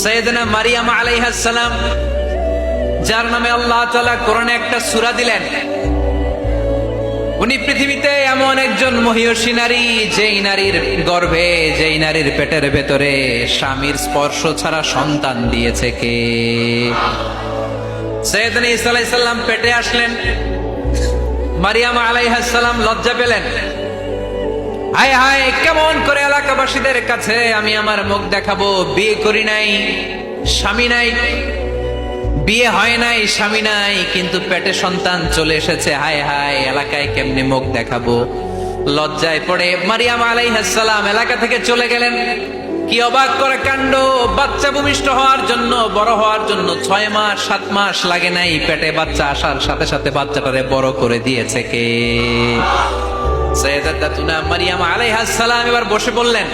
সাইয়েদনা মারিয়াম আলাইহিস সালাম, যার নামে আল্লাহ তাআলা কোরআনে একটা সূরা দিলেন, উনি পৃথিবীতে এমন একজন মহিয়সী নারী, যেই নারীর গর্ভে, যেই নারীর পেটের ভেতরে স্বামীর স্পর্শ ছাড়া সন্তান দিয়েছে কে? সাইয়েদনা ঈসা আলাইহিস সালাম পেটে আসলেন। মারিয়াম আলাইহিস সালাম লজ্জা পেলেন। হায় হায়, কেমন করে এলাকাবাসীদের কাছে আমি আমার মুখ দেখাবো? বিয়ে করি নাই, স্বামী নাই, বিয়ে হয় নাই, স্বামী নাই, কিন্তু পেটে সন্তান চলে এসেছে। হায় হায়, এলাকায় কেমনে মুখ দেখাবো? লজ্জায় পড়ে মারিয়াম আলাইহিস সালাম এলাকা থেকে চলে গেলেন। কি অবাক করে কাণ্ড! বাচ্চা ভূমিষ্ঠ হওয়ার জন্য, বড় হওয়ার জন্য 6 মাস 7 মাস লাগে নাই, পেটে বাচ্চা আসার সাথে সাথে বাচ্চাটারে বড় করে দিয়েছে কে? সাইয়েদাতুনা মারিয়াম আলাইহিস সালাম এবার বসে পড়লেন,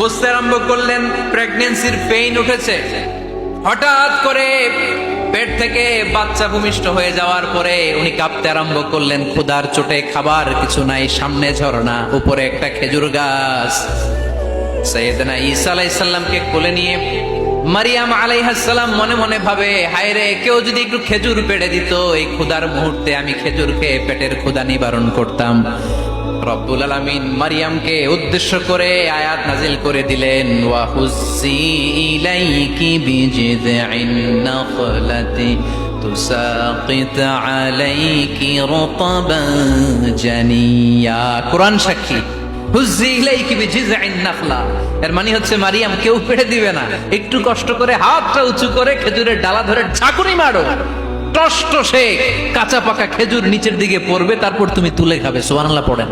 বুঝতে আরম্ভ করলেন প্রেগন্যান্সির পেইন উঠেছে। হঠাৎ করে পেট থেকে বাচ্চা ভূমিষ্ঠ হয়ে যাওয়ার পরে উনি কাঁপতে আরম্ভ করলেন। ক্ষুধার চোটে খাবার কিছু নাই, সামনে ঝর্ণা, উপরে একটা খেজুর গাছ। সাইয়েদনা ঈসা আলাইহিস সালামকে কোলে নিয়ে মারিয়াম আলাইহিস সালাম মনে মনে ভাবে, হায় রে, কেউ যদি একটু খেজুর পেড়ে দিত, এই ক্ষুধার মুহূর্তে আমি খেজুর খেয়ে পেটের ক্ষুধা নিবারণ করতাম। রব্বুল আলামিন মারিয়ামকে উদ্দেশ্য করে আয়াত নাজিল করে দিলেন, ওয়া হুজ্জি ইলাইকি বিজিযিন নাখলাতি তুসাকিত আলাইকি রুতাবান জানিয়া। কোরআন সাক্ষী, হুজ্জি ইলাইকি বিজিযিন নাখলা, এর মানে হচ্ছে মারিয়াম, কেউ পেড়ে দিবে না, একটু কষ্ট করে হাতটা উঁচু করে খেজুরের ডালা ধরে ঝাঁকুনি মারো, টস টসে কাঁচা পাকা খেজুর নিচের দিকে পড়বে, তারপর তুমি তুলে খাবে। সুবহানাল্লাহ পড়েন।